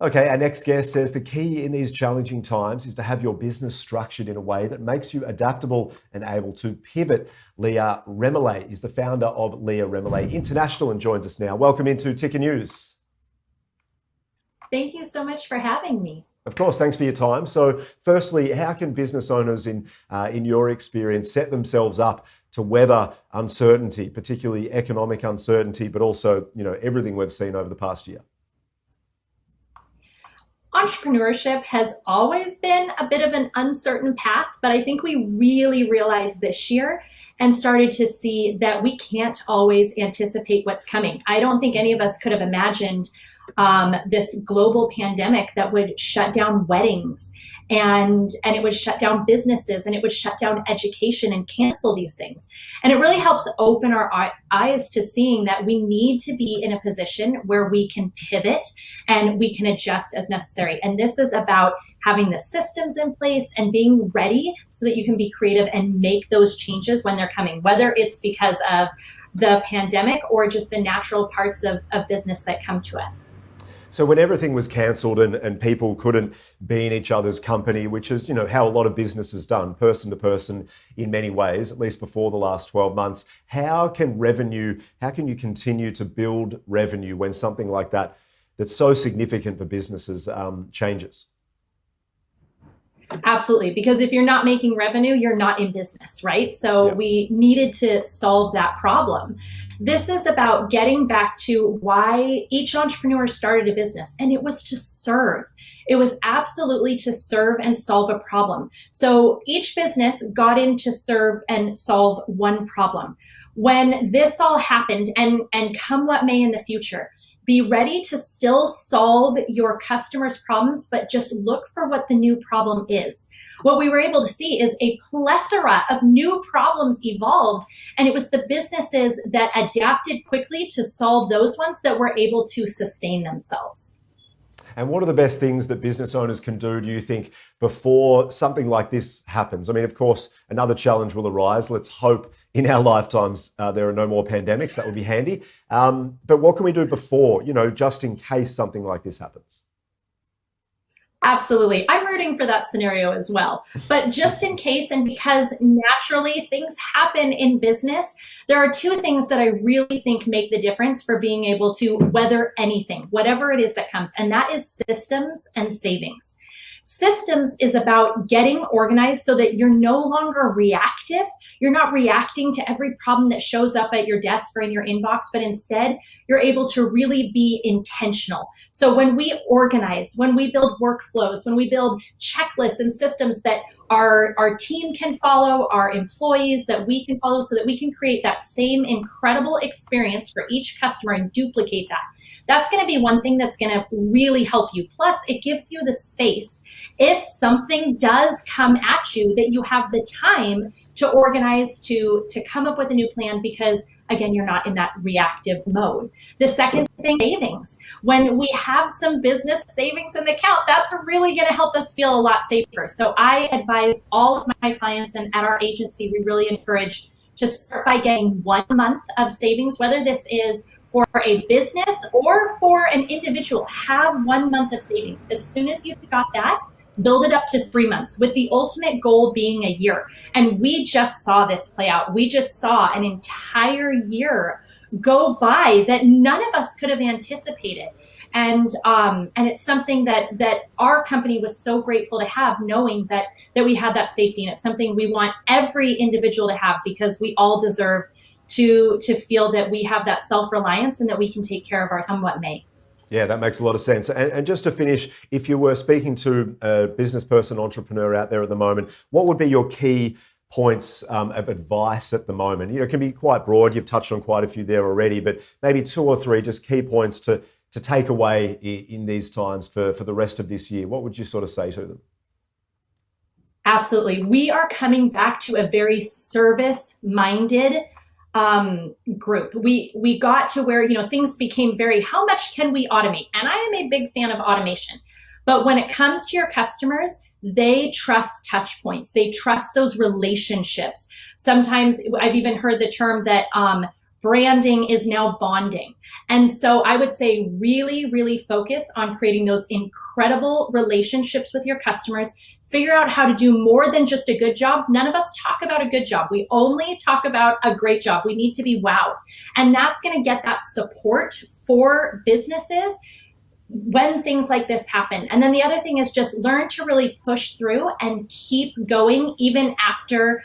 Okay, our next guest says the key in these challenging times is to have your business structured in a way that makes you adaptable and able to pivot. Leah Remillet is the founder of Leah Remillet International and joins us now. Welcome into Ticker News. Thank you so much for having me. Of course, thanks for your time. So, firstly, how can business owners, in your experience, set themselves up to weather uncertainty, particularly economic uncertainty, but also, everything we've seen over the past year? Entrepreneurship has always been a bit of an uncertain path, but I think we really realized this year and started to see that we can't always anticipate what's coming. I don't think any of us could have imagined this global pandemic that would shut down weddings and it would shut down businesses and it would shut down education and cancel these things. And it really helps open our eyes to seeing that we need to be in a position where we can pivot and we can adjust as necessary. And this is about having the systems in place and being ready so that you can be creative and make those changes when they're coming, whether it's because of the pandemic or just the natural parts of business that come to us. So when everything was cancelled and people couldn't be in each other's company, which is, how a lot of business is done, person to person in many ways, at least before the last 12 months, how can you continue to build revenue when something like that's so significant for businesses changes? Absolutely, because if you're not making revenue, you're not in business, right? So we needed to solve that problem. This is about getting back to why each entrepreneur started a business, and it was to serve. It was absolutely to serve and solve a problem. So each business got in to serve and solve one problem. When this all happened, and come what may in the future, be ready to still solve your customers' problems, but just look for what the new problem is. What we were able to see is a plethora of new problems evolved, and it was the businesses that adapted quickly to solve those ones that were able to sustain themselves. And what are the best things that business owners can do, do you think, before something like this happens? I mean, of course, another challenge will arise. Let's hope in our lifetimes there are no more pandemics. That would be handy. But what can we do before, just in case something like this happens? Absolutely. I'm rooting for that scenario as well. But just in case, and because naturally things happen in business, there are two things that I really think make the difference for being able to weather anything, whatever it is that comes, and that is systems and savings. Systems is about getting organized so that you're no longer reactive. You're not reacting to every problem that shows up at your desk or in your inbox, but instead you're able to really be intentional. So when we organize, when we build workflows, when we build checklists and systems that our team can follow, our employees that we can follow, so that we can create that same incredible experience for each customer and duplicate that. That's going to be one thing that's going to really help you. Plus, it gives you the space, if something does come at you, that you have the time to organize, to come up with a new plan, because again, you're not in that reactive mode. The second thing, savings. When we have some business savings in the account, that's really going to help us feel a lot safer. So I advise all of my clients, and at our agency, we really encourage to start by getting 1 month of savings, whether this is for a business or for an individual. Have 1 month of savings. As soon as you've got that, build it up to 3 months, with the ultimate goal being a year. And we just saw this play out. We just saw an entire year go by that none of us could have anticipated. And it's something that our company was so grateful to have, knowing that we had that safety. And it's something we want every individual to have, because we all deserve to feel that we have that self-reliance and that we can take care of our somewhat may. Yeah, that makes a lot of sense. And just to finish, if you were speaking to a business person, entrepreneur out there at the moment, what would be your key points of advice at the moment? It can be quite broad. You've touched on quite a few there already, but maybe 2 or 3 just key points to take away in these times for the rest of this year. What would you sort of say to them? Absolutely. We are coming back to a very service-minded group. We got to where, things became very, how much can we automate? And I am a big fan of automation. But when it comes to your customers, they trust touch points. They trust those relationships. Sometimes I've even heard the term that branding is now bonding. And so I would say really, really focus on creating those incredible relationships with your customers. Figure out how to do more than just a good job. None of us talk about a good job. We only talk about a great job. We need to be wowed. And that's going to get that support for businesses when things like this happen. And then the other thing is just learn to really push through and keep going even after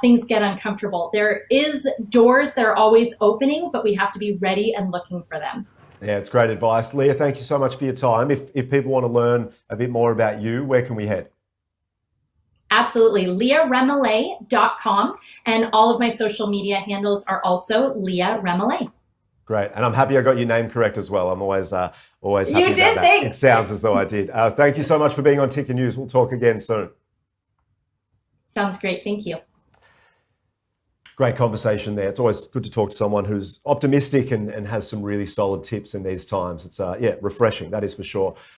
things get uncomfortable. There is doors that are always opening, but we have to be ready and looking for them. Yeah, it's great advice. Leah, thank you so much for your time. If people want to learn a bit more about you, where can we head? Absolutely. LeahRemillet.com. And all of my social media handles are also Leah Remillet. Great. And I'm happy I got your name correct as well. I'm always happy You about did, that. thanks. It sounds as though I did. Thank you so much for being on Ticker News. We'll talk again soon. Sounds great. Thank you. Great conversation there. It's always good to talk to someone who's optimistic and has some really solid tips in these times. It's refreshing, that is for sure.